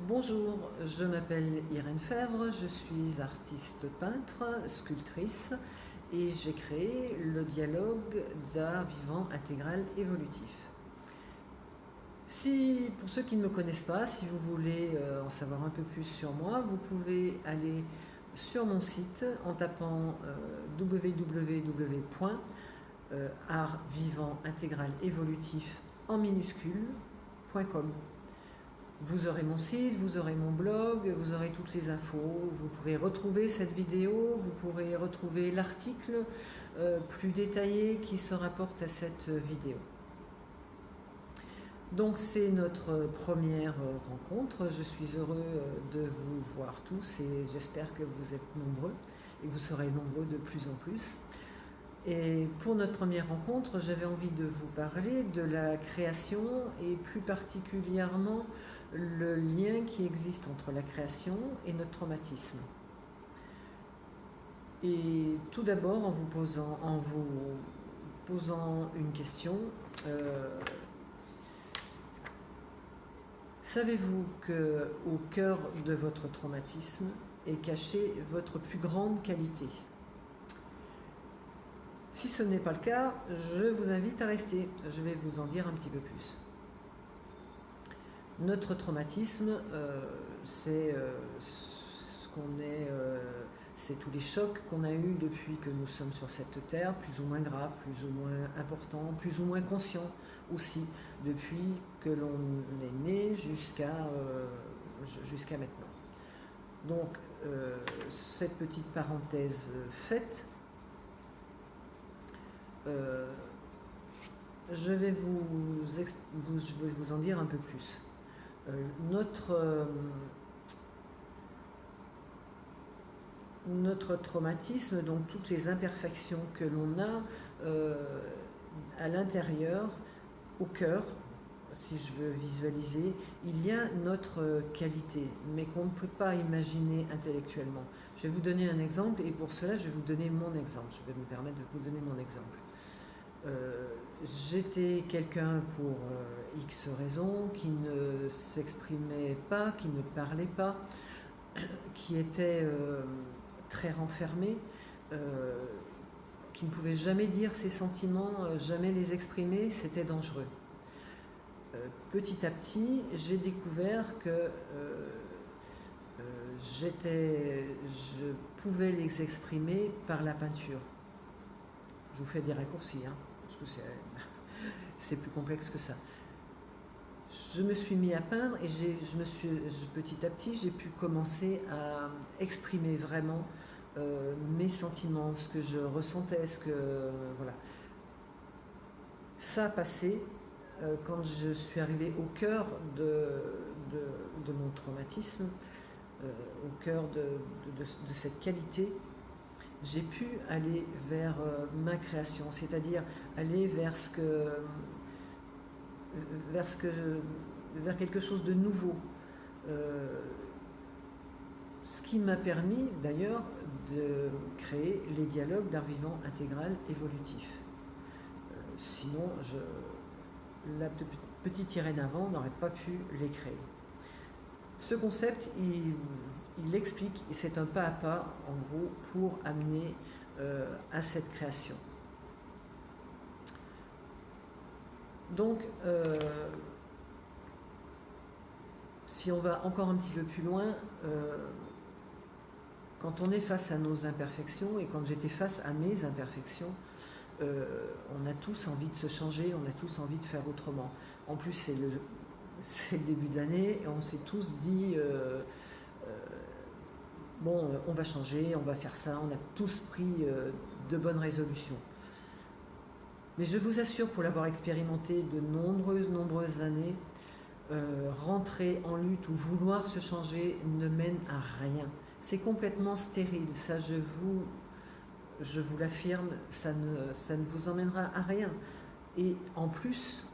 Bonjour, je m'appelle Irène Fèvre, je suis artiste peintre, sculptrice et j'ai créé le dialogue d'art vivant intégral évolutif. Pour ceux qui ne me connaissent pas, si vous voulez en savoir un peu plus sur moi, vous pouvez aller sur mon site en tapant www.artvivantintégralévolutif en minuscule.com. Vous aurez mon site, vous aurez mon blog, vous aurez toutes les infos, vous pourrez retrouver cette vidéo, vous pourrez retrouver l'article plus détaillé qui se rapporte à cette vidéo. Donc c'est notre première rencontre, je suis heureux de vous voir tous et j'espère que vous êtes nombreux et vous serez nombreux de plus en plus. Et pour notre première rencontre, j'avais envie de vous parler de la création et plus particulièrement le lien qui existe entre la création et notre traumatisme. Et tout d'abord en vous posant une question, savez-vous qu'au cœur de votre traumatisme est cachée votre plus grande qualité ? Si ce n'est pas le cas, je vous invite à rester. Je vais vous en dire un petit peu plus. Notre traumatisme, c'est tous les chocs qu'on a eus depuis que nous sommes sur cette terre, plus ou moins graves, plus ou moins importants, plus ou moins conscients aussi, depuis que l'on est né jusqu'à maintenant. Donc, cette petite parenthèse faite, je vais vous en dire un peu plus. Notre traumatisme, donc toutes les imperfections que l'on a à l'intérieur, au cœur, si je veux visualiser, il y a notre qualité, mais qu'on ne peut pas imaginer intellectuellement. Je vais vous donner un exemple, et pour cela, je vais vous donner mon exemple. Je vais me permettre de vous donner mon exemple. J'étais quelqu'un pour X raisons qui ne s'exprimait pas, qui ne parlait pas, qui était très renfermé, qui ne pouvait jamais dire ses sentiments, jamais les exprimer, c'était dangereux. Petit à petit, j'ai découvert que je pouvais les exprimer par la peinture. Je vous fais des raccourcis, hein, parce que c'est plus complexe que ça. Je me suis mis à peindre et petit à petit, j'ai pu commencer à exprimer vraiment mes sentiments, ce que je ressentais, voilà. Ça a passé quand je suis arrivée au cœur de mon traumatisme, au cœur de cette qualité. J'ai pu aller vers ma création, c'est-à-dire aller vers quelque chose de nouveau. Ce qui m'a permis d'ailleurs de créer les dialogues d'art vivant intégral évolutif. Sinon, la petite Irène avant n'aurait pas pu les créer. Ce concept, il explique, et c'est un pas à pas, en gros, pour amener à cette création. Donc, si on va encore un petit peu plus loin, quand on est face à nos imperfections, et quand j'étais face à mes imperfections, on a tous envie de se changer, on a tous envie de faire autrement. En plus, c'est le début de l'année, et on s'est tous dit bon, on va changer, on va faire ça, on a tous pris de bonnes résolutions. Mais je vous assure, pour l'avoir expérimenté de nombreuses années, rentrer en lutte ou vouloir se changer ne mène à rien. C'est complètement stérile, ça je vous l'affirme, ça ne vous emmènera à rien. Et en plus,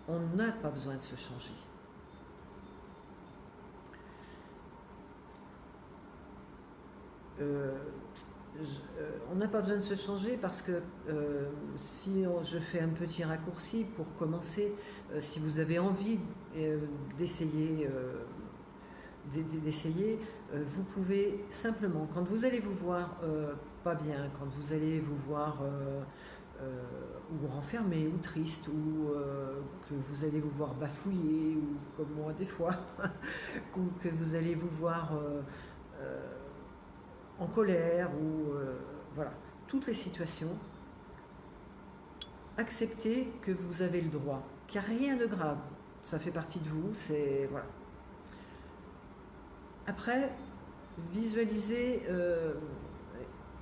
on n'a pas besoin de se changer. On n'a pas besoin de se changer parce que je fais un petit raccourci pour commencer, si vous avez envie d'essayer d'essayer. Vous pouvez simplement, quand vous allez vous voir pas bien, quand vous allez vous voir ou renfermé, ou triste, ou que vous allez vous voir bafouiller, ou comme moi des fois, ou que vous allez vous voir en colère, ou voilà, toutes les situations, acceptez que vous avez le droit, qu'il n'y a rien de grave, ça fait partie de vous, c'est voilà. Après, visualisez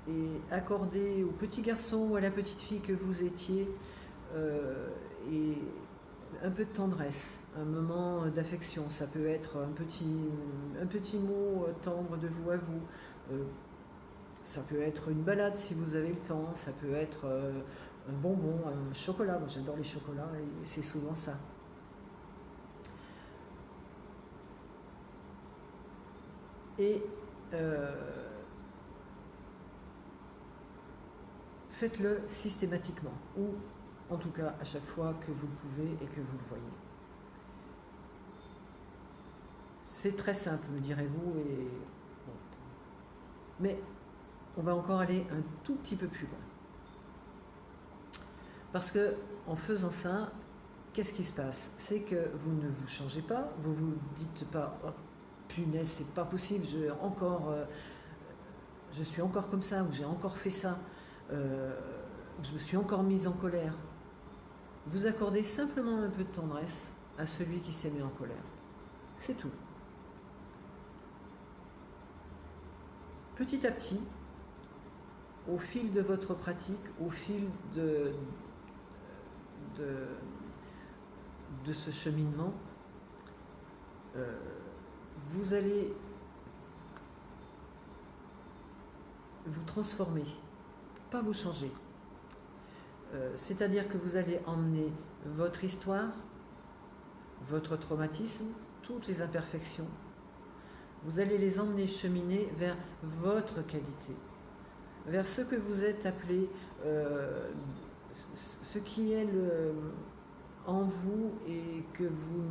et accordez au petit garçon ou à la petite fille que vous étiez et un peu de tendresse, un moment d'affection. Ça peut être un petit mot tendre de vous à vous. Ça peut être une balade si vous avez le temps. Ça peut être un bonbon, un chocolat. Moi, j'adore les chocolats et c'est souvent ça. Et faites-le systématiquement, ou en tout cas à chaque fois que vous le pouvez et que vous le voyez. C'est très simple, me direz-vous, et bon. Mais on va encore aller un tout petit peu plus loin. Parce que en faisant ça, qu'est-ce qui se passe? C'est que vous ne vous changez pas, vous vous dites pas oh, punaise, c'est pas possible, je suis encore comme ça, ou j'ai encore fait ça, je me suis encore mise en colère. Vous accordez simplement un peu de tendresse à celui qui s'est mis en colère. C'est tout. Petit à petit, au fil de votre pratique, au fil de ce cheminement, vous allez vous transformer, pas vous changer. C'est-à-dire que vous allez emmener votre histoire, votre traumatisme, toutes les imperfections, vous allez les emmener cheminer vers votre qualité, vers ce que vous êtes appelé, ce qui est en vous et que vous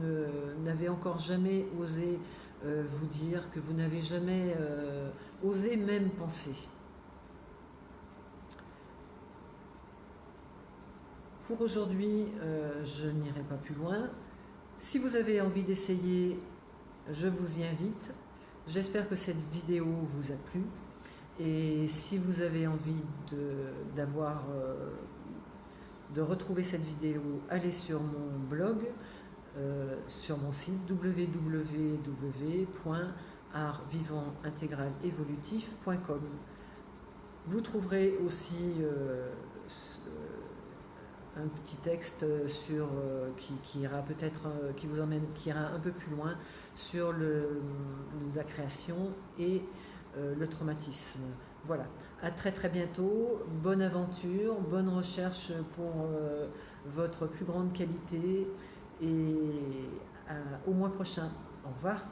n'avez encore jamais osé vous dire, que vous n'avez jamais osé même penser. Pour aujourd'hui, je n'irai pas plus loin. Si vous avez envie d'essayer, je vous y invite. J'espère que cette vidéo vous a plu. Et si vous avez envie de retrouver cette vidéo, allez sur mon blog, sur mon site www.artvivantintégralevolutif.com. Vous trouverez aussi un petit texte qui ira peut-être, qui ira un peu plus loin sur la création et le traumatisme. Voilà, à très très bientôt, bonne aventure, bonne recherche pour votre plus grande qualité et au mois prochain. Au revoir.